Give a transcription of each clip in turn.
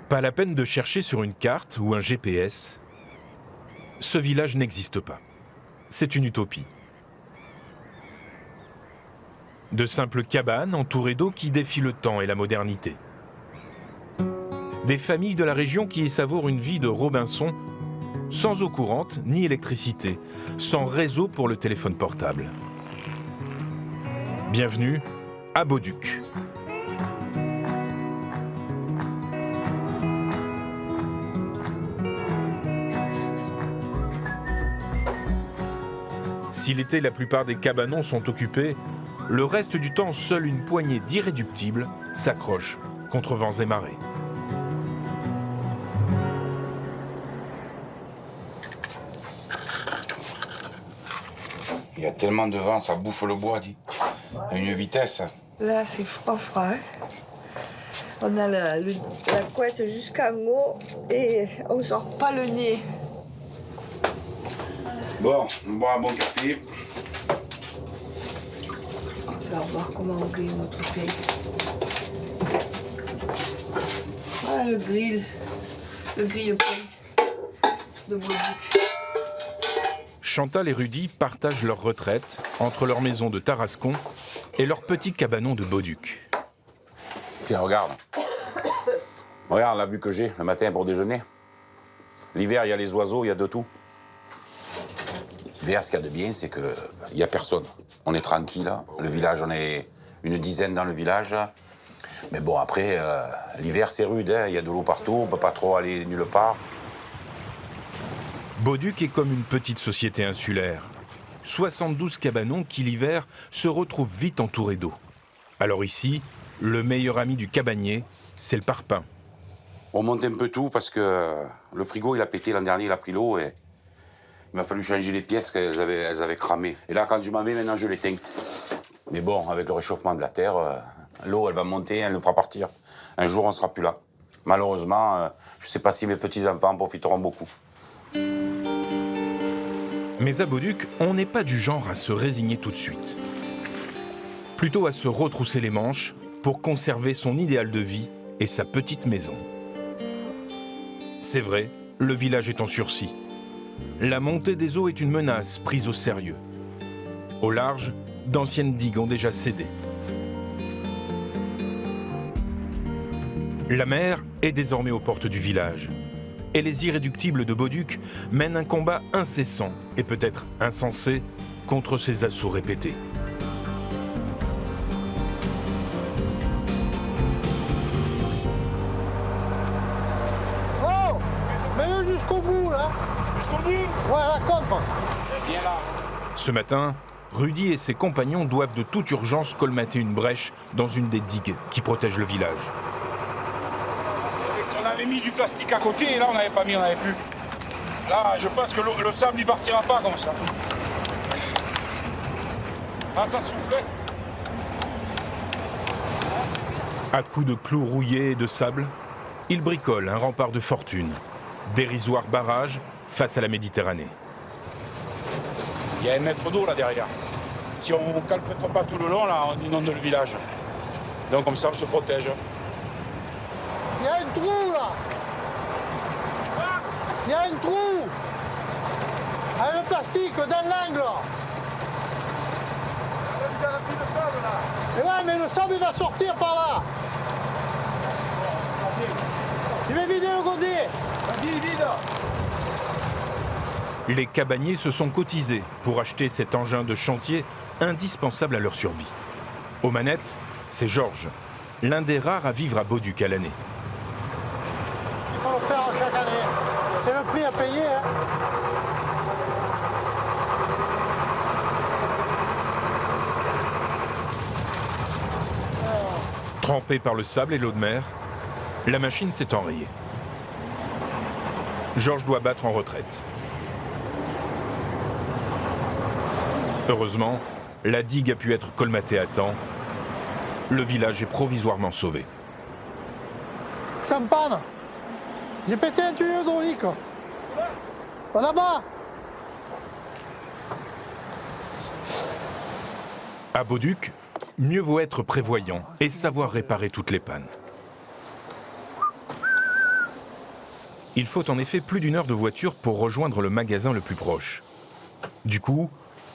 Pas la peine de chercher sur une carte ou un GPS. Ce village n'existe pas. C'est une utopie. De simples cabanes entourées d'eau qui défient le temps et la modernité. Des familles de la région qui y savourent une vie de Robinson, sans eau courante ni électricité, sans réseau pour le téléphone portable. Bienvenue à Bauduc. Si l'été, la plupart des cabanons sont occupés, le reste du temps, seule une poignée d'irréductibles s'accroche contre vents et marées. Il y a tellement de vent, ça bouffe le bois, dit. À une vitesse. Là, c'est froid. Hein. On a la couette jusqu'en haut et on sort pas le nez. Bon, on boit un bon café. On va voir comment on grille notre pain. Voilà le grille-pain de Bauduc. Chantal et Rudy partagent leur retraite entre leur maison de Tarascon et leur petit cabanon de Bauduc. Tiens, regarde. Regarde la vue que j'ai le matin pour déjeuner. L'hiver, il y a les oiseaux, il y a de tout. L'hiver, ce qu'il y a de bien, c'est qu'il n'y a personne. On est tranquille. Le village, on est une dizaine dans le village. Mais bon, après, l'hiver, c'est rude. Hein. Il y a de l'eau partout, on ne peut pas trop aller nulle part. Bauduc est comme une petite société insulaire. 72 cabanons qui, l'hiver, se retrouvent vite entourés d'eau. Alors ici, le meilleur ami du cabanier, c'est le parpaing. On monte un peu tout parce que le frigo, il a pété l'an dernier, il a pris l'eau et il m'a fallu changer les pièces qu'elles avaient cramé. Et là, quand je m'en mets, maintenant, je l'éteins. Mais bon, avec le réchauffement de la Terre, l'eau, elle va monter, elle nous fera partir. Un jour, on ne sera plus là. Malheureusement, je ne sais pas si mes petits-enfants en profiteront beaucoup. Mais à Bauduc, on n'est pas du genre à se résigner tout de suite. Plutôt à se retrousser les manches pour conserver son idéal de vie et sa petite maison. C'est vrai, le village est en sursis. La montée des eaux est une menace prise au sérieux. Au large, d'anciennes digues ont déjà cédé. La mer est désormais aux portes du village. Et les irréductibles de Bauduc mènent un combat incessant et peut-être insensé contre ces assauts répétés. Oh, mets-le jusqu'au bout, là. Jusqu'au bout. Ouais, la contre. Viens là. Ce matin, Rudy et ses compagnons doivent de toute urgence colmater une brèche dans une des digues qui protègent le village. On avait mis du plastique à côté et là on n'avait pas mis, on n'avait plus. Là je pense que le sable il partira pas comme ça. Là ça soufflait. À coups de clous rouillés et de sable, ils bricolent un rempart de fortune, dérisoire barrage face à la Méditerranée. Il y a 1 mètre d'eau là derrière. Si on ne calfeutre pas tout le long, là on inonde le village. Donc comme ça on se protège. Il y a un trou, là. Il y a un trou. Avec le plastique, dans l'angle. Vous avez plus de sable, là. Et ouais, mais le sable, il va sortir par là. Je vais vider le godet. Vas-y, vide. Les cabaniers se sont cotisés pour acheter cet engin de chantier indispensable à leur survie. Aux manettes, c'est Georges, l'un des rares à vivre à Bauduc à l'année. Il faut le faire chaque année. C'est le prix à payer. Hein. Trempée par le sable et l'eau de mer, la machine s'est enrayée. Georges doit battre en retraite. Heureusement, la digue a pu être colmatée à temps. Le village est provisoirement sauvé. Ça me panne. J'ai pété un tuyau hydraulique. Là-bas. À Bauduc, mieux vaut être prévoyant et savoir réparer toutes les pannes. Il faut en effet plus d'une heure de voiture pour rejoindre le magasin le plus proche. Du coup,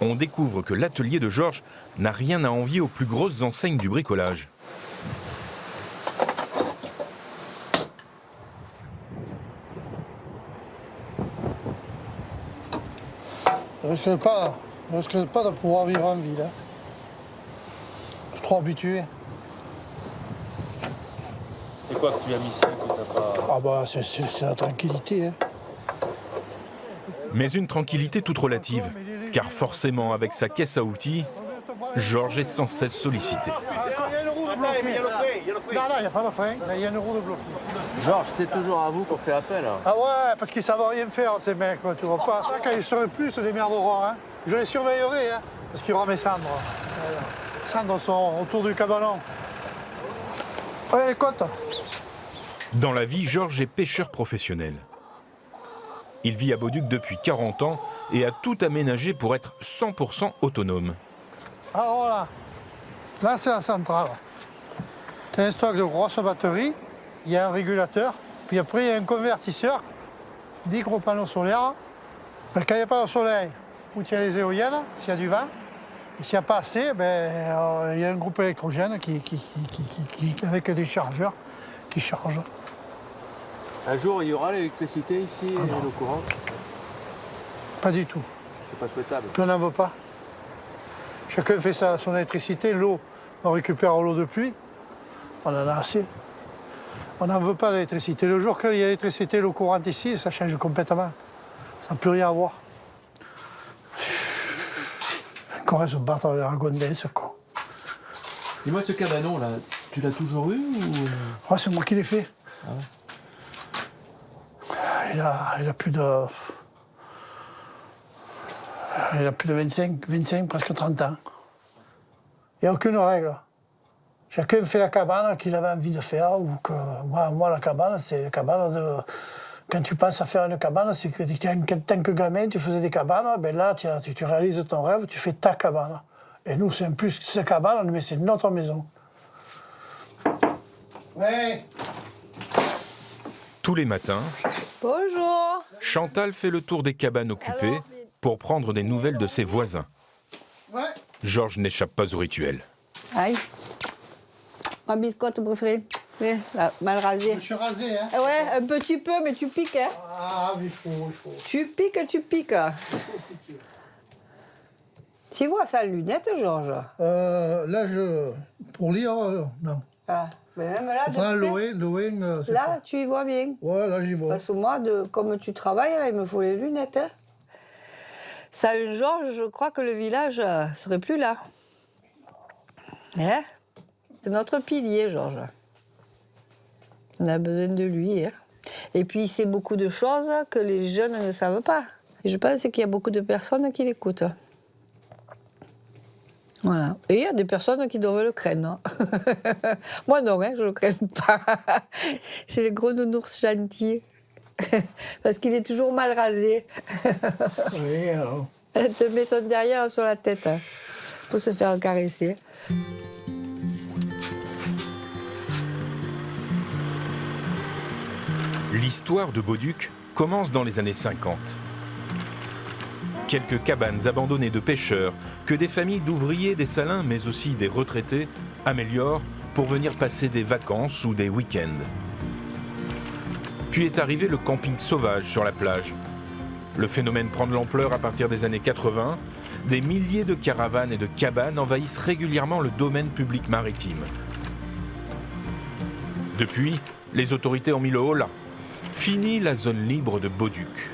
on découvre que l'atelier de Georges n'a rien à envier aux plus grosses enseignes du bricolage. Je risque pas de pouvoir vivre en ville. Hein. Je suis trop habitué. C'est quoi que tu as mis ici que t'as pas... Ah bah c'est la tranquillité. Hein. Mais une tranquillité toute relative, car forcément avec sa caisse à outils, Georges est sans cesse sollicité. Il y a une roue de bloquée. Non, il n'y a pas de frein, il y a une roue de bloquée. Georges, c'est toujours à vous qu'on fait appel. Hein. Ah ouais, parce qu'ils savent rien faire, ces mecs, tu vois pas. Quand ils seraient plus, se démerderont. Hein. Je les surveillerai, hein, parce qu'il y aura mes cendres. Les cendres sont autour du cabanon. Ouais, les côtes. Dans la vie, Georges est pêcheur professionnel. Il vit à Bauduc depuis 40 ans et a tout aménagé pour être 100% autonome. Alors là c'est la centrale. Tu as un stock de grosses batteries, il y a un régulateur, puis après il y a un convertisseur, 10 gros panneaux solaires. Quand il n'y a pas de soleil, ou tu as les éoliennes, s'il y a du vent, et s'il n'y a pas assez, il y a un groupe électrogène avec des chargeurs qui chargent. Un jour, il y aura l'électricité ici et le courant? Pas du tout. C'est pas souhaitable. On n'en veut pas. Chacun fait son électricité, l'eau, on récupère l'eau de pluie. On en a assez. On n'en veut pas d'électricité. Le jour qu'il y a l'électricité, l'eau courante ici, ça change complètement. Ça n'a plus rien à voir. Encore ils se battent avec la gondesse, quoi. Et moi, ce cabanon, là, tu l'as toujours eu ou... Ouais, c'est moi qui l'ai fait. Ah ouais. Il a plus de... Il a plus de 25, presque 30 ans. Il n'y a aucune règle. Chacun fait la cabane qu'il avait envie de faire. Ou que... moi, la cabane, c'est la cabane de... Quand tu penses à faire une cabane, c'est que tant que gamin, tu faisais des cabanes, ben là, tu réalises ton rêve, tu fais ta cabane. Et nous, c'est un plus que cette cabane, mais c'est notre maison. Ouais. Tous les matins, Bonjour. Chantal fait le tour des cabanes occupées pour prendre des nouvelles de ses voisins. Ouais. Georges n'échappe pas au rituel. Aïe. Ma biscotte préférée. Oui, mal rasée. Je me suis rasé, hein. Ouais, un petit peu, mais tu piques, hein. Ah, il faut. Tu piques. Tu vois ça, lunettes, Georges? Là, pour lire, non. Ah, mais même là, Pourtant, de près, Loin, c'est là, pas... tu y vois bien. Ouais, là, j'y vois. Parce que moi, comme tu travailles, là, il me faut les lunettes. Hein. Sans Georges, je crois que le village serait plus là. Hein? C'est notre pilier, Georges. On a besoin de lui. Hein. Et puis, il sait beaucoup de choses que les jeunes ne savent pas. Et je pense qu'il y a beaucoup de personnes qui l'écoutent. Voilà. Et il y a des personnes qui doivent le craindre. Moi, non, hein, je ne le crains pas. C'est le gros nounours gentil. Parce qu'il est toujours mal rasé. Oui, alors. Elle te met son derrière sur la tête hein, pour se faire caresser. L'histoire de Bauduc commence dans les années 50. Quelques cabanes abandonnées de pêcheurs que des familles d'ouvriers, des salins, mais aussi des retraités améliorent pour venir passer des vacances ou des week-ends. Puis est arrivé le camping sauvage sur la plage. Le phénomène prend de l'ampleur à partir des années 80. Des milliers de caravanes et de cabanes envahissent régulièrement le domaine public maritime. Depuis, les autorités ont mis le holà. Fini la zone libre de Bauduc.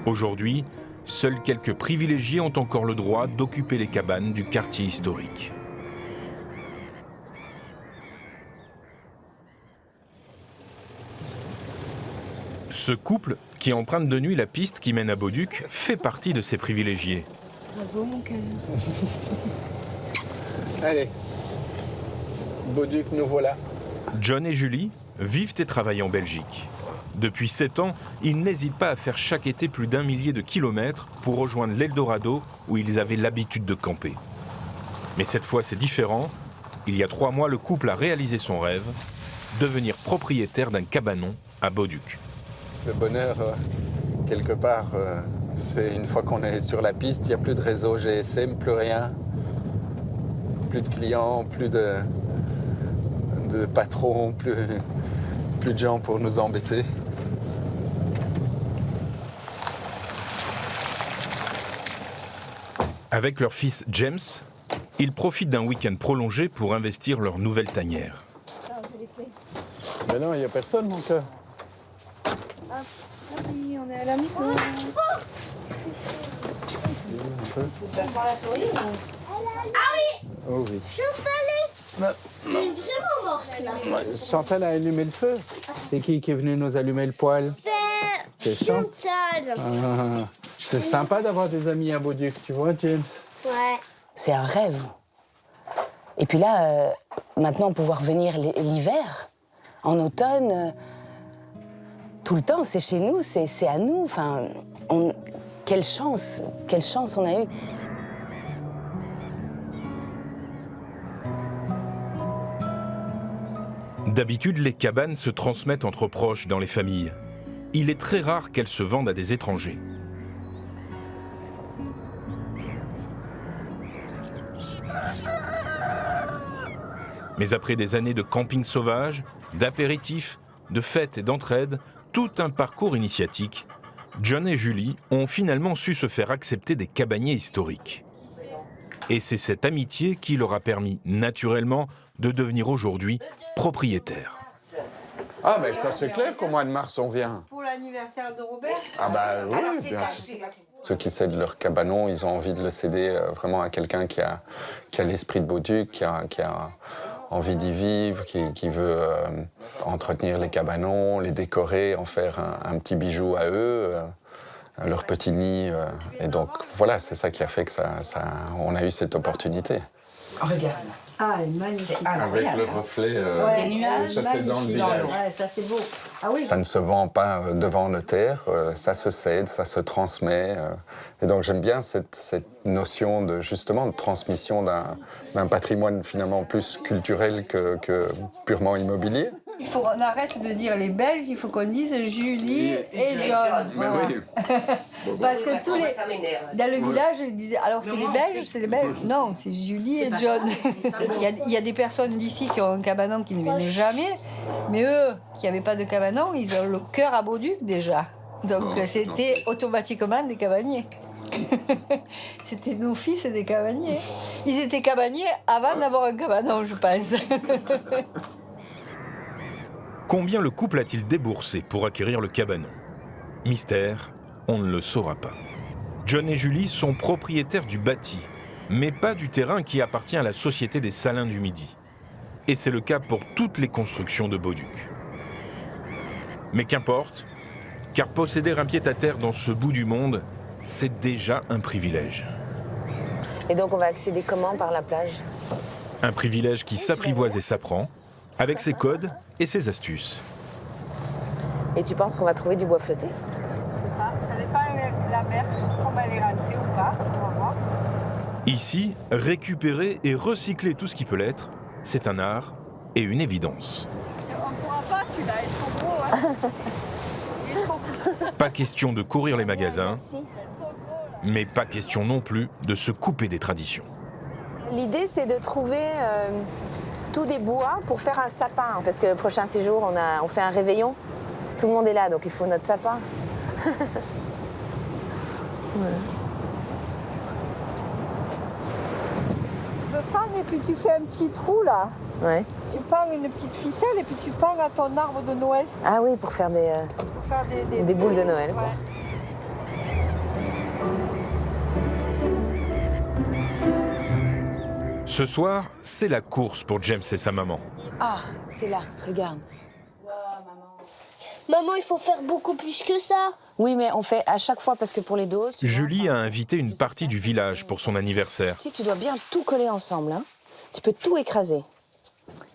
Aujourd'hui, seuls quelques privilégiés ont encore le droit d'occuper les cabanes du quartier historique. Ce couple, qui emprunte de nuit la piste qui mène à Bauduc, fait partie de ces privilégiés. Bravo, mon cœur. Allez, Bauduc, nous voilà. John et Julie vivent et travaillent en Belgique. Depuis 7 ans, ils n'hésitent pas à faire chaque été plus d'1 millier de kilomètres pour rejoindre l'Eldorado où ils avaient l'habitude de camper. Mais cette fois, c'est différent. Il y a 3 mois, le couple a réalisé son rêve, devenir propriétaire d'un cabanon à Bauduc. Le bonheur, quelque part, c'est une fois qu'on est sur la piste, il n'y a plus de réseau GSM, plus rien. Plus de clients, plus de patrons, plus de gens pour nous embêter. Avec leur fils James, ils profitent d'un week-end prolongé pour investir leur nouvelle tanière. Mais non, il n'y a personne, mon cœur. Oui, on est à la maison. Ça sent la souris Oh oui. Chantal est vraiment morte là. Chantal a allumé le feu. C'est qui est venu nous allumer le poêle? C'est Chantal. Ah, c'est sympa d'avoir des amis à Beauduc, tu vois, James? Ouais. C'est un rêve. Et puis là, maintenant, pouvoir venir l'hiver, en automne, tout le temps, c'est chez nous, c'est à nous. Enfin, quelle chance on a eue. D'habitude, les cabanes se transmettent entre proches dans les familles. Il est très rare qu'elles se vendent à des étrangers. Mais après des années de camping sauvage, d'apéritifs, de fêtes et d'entraide, tout un parcours initiatique, John et Julie ont finalement su se faire accepter des cabaniers historiques. Et c'est cette amitié qui leur a permis, naturellement, de devenir aujourd'hui propriétaires. Ah, mais ça c'est clair qu'au mois de mars on vient. Pour l'anniversaire de Robert. Ah bah oui, bien sûr. Ceux qui cèdent leur cabanon, ils ont envie de le céder vraiment à quelqu'un qui a l'esprit de Beauduc, qui a envie d'y vivre, qui veut entretenir les cabanons, les décorer, en faire un petit bijou à eux, leur petit nid. Et donc voilà, c'est ça qui a fait que on a eu cette opportunité. Regarde. Ah, elle est magnifique. Avec le reflet, Des nuages, ça c'est dans le village. Ouais, ça c'est beau. Ah oui. Ça ne se vend pas devant notaire, ça se cède, ça se transmet. Et donc j'aime bien cette notion de justement de transmission d'un patrimoine finalement plus culturel que purement immobilier. Il faut qu'on arrête de dire les Belges, il faut qu'on dise Julie et John. Mais Voilà. oui. Parce que tous les... Dans le village, ils disaient, alors c'est les Belges? Non, c'est Julie et John. Il y a des personnes d'ici qui ont un cabanon qui ne venaient jamais, mais eux, qui n'avaient pas de cabanon, ils ont le cœur à Beauduc déjà. Donc c'était automatiquement des cabaniers. C'était nos fils des cabaniers. Ils étaient cabaniers avant d'avoir un cabanon, je pense. Combien le couple a-t-il déboursé pour acquérir le cabanon? Mystère, on ne le saura pas. John et Julie sont propriétaires du bâti, mais pas du terrain qui appartient à la Société des Salins du Midi. Et c'est le cas pour toutes les constructions de Beauduc. Mais qu'importe, car posséder un pied-à-terre dans ce bout du monde, c'est déjà un privilège. Et donc on va accéder comment par la plage? Un privilège qui s'apprivoise et s'apprend, avec ses codes et ses astuces. Et tu penses qu'on va trouver du bois flotté? Je sais pas, ça dépend de la mer, comment elle est rentrée ou pas, on va voir. Ici, récupérer et recycler tout ce qui peut l'être, c'est un art et une évidence. On ne pourra pas celui-là, il est trop gros. Hein. Il est trop gros. Pas question de courir les magasins, mais pas question non plus de se couper des traditions. L'idée, c'est de trouver tout des bois pour faire un sapin. Parce que le prochain séjour, on fait un réveillon. Tout le monde est là, donc il faut notre sapin. Voilà. Tu peux prendre et puis tu fais un petit trou là. Ouais. Tu prends une petite ficelle et puis tu prends à ton arbre de Noël. Ah oui, pour faire des Pour faire Des boules de Noël, quoi. Ouais. Ce soir, c'est la course pour James et sa maman. Ah, c'est là, regarde. Maman, il faut faire beaucoup plus que ça. Oui, mais on fait à chaque fois, parce que pour les doses... Julie a invité une partie du village pour son anniversaire. Tu sais que tu dois bien tout coller ensemble, hein. Tu peux tout écraser.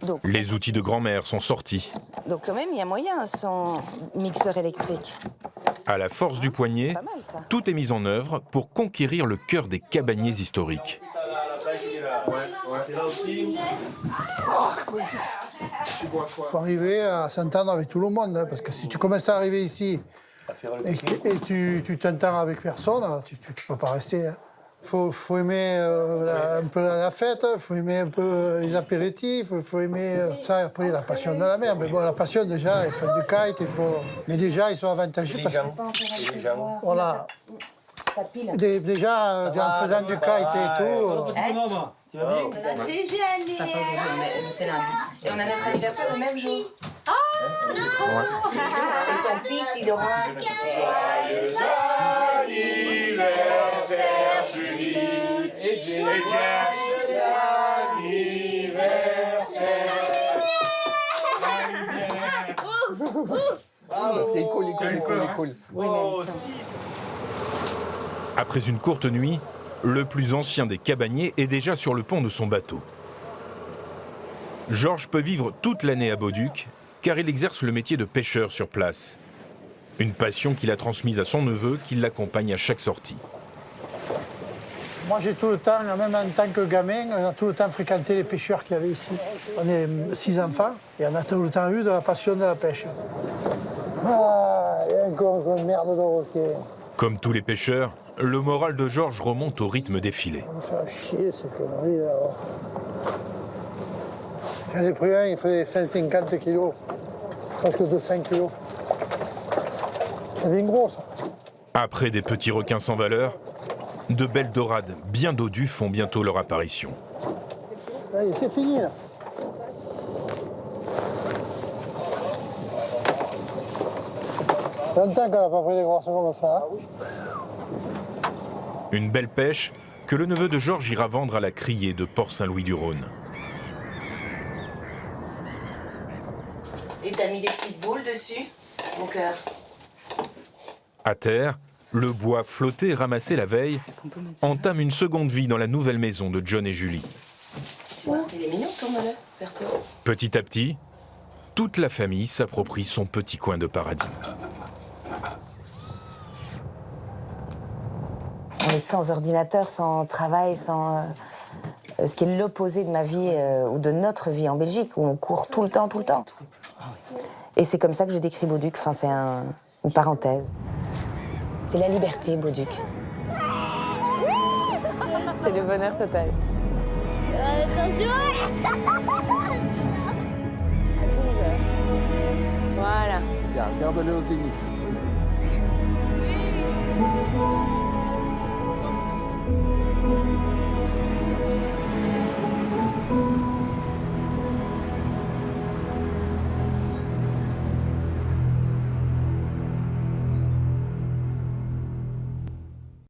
Donc Les outils de grand-mère sont sortis. quand même, il y a moyen sans mixeur électrique. À la force du poignet, Pas mal, ça. tout est mis en œuvre pour conquérir le cœur des cabaniers historiques. Il faut arriver à s'entendre avec tout le monde, hein, parce que si tu commences à arriver ici et tu t'entends avec personne, tu peux pas rester. Il faut aimer un peu la fête, il faut aimer un peu les apéritifs, il faut aimer ça. Après, la passion de la mer. Mais bon, la passion, déjà, il faut du kite, mais déjà, ils sont avantagés parce que... Voilà. Déjà, en faisant du kite et tout... Tu vas bien? C'est Gianni. Enfin, pas aujourd'hui, mais c'est lundi. Et on a notre anniversaire le même jour. Ah non. Et ton fils, il aura... Joyeux anniversaire, Julie et James. Joyeux anniversaire. Parce qu'il coule. Après une courte nuit, le plus ancien des cabanniers est déjà sur le pont de son bateau. Georges peut vivre toute l'année à Bauduc, car il exerce le métier de pêcheur sur place. Une passion qu'il a transmise à son neveu, qui l'accompagne à chaque sortie. Moi, j'ai tout le temps, même en tant que gamin, on a tout le temps fréquenté les pêcheurs qu'il y avait ici. On est 6 enfants et on a tout le temps eu de la passion de la pêche. Ah, il y a encore une merde de roquet. Comme tous les pêcheurs, le moral de Georges remonte au rythme défilé. On me fait chier ces conneries là. J'en ai pris un, il fait 150 kilos, presque 200 kilos. Ça devient gros ça. Après des petits requins sans valeur, de belles dorades bien dodues font bientôt leur apparition. Allez, c'est fini là. Ça fait longtemps qu'elle n'a pas pris des grosses comme ça. Une belle pêche que le neveu de Georges ira vendre à la criée de Port-Saint-Louis-du-Rhône. Et t'as mis des petites boules dessus, mon cœur. À terre, le bois flotté ramassé la veille entame une seconde vie dans la nouvelle maison de John et Julie. Il est mignon ton malheur, Berthaud. Petit à petit, toute la famille s'approprie son petit coin de paradis. On est sans ordinateur, sans travail, sans... ce qui est l'opposé de ma vie ou de notre vie en Belgique, où on court tout le temps. Et c'est comme ça que je décris Bauduc, enfin, c'est une parenthèse. C'est la liberté, Bauduc. C'est le bonheur total. Attention. À 12h. Voilà. Regarde-le au zénith.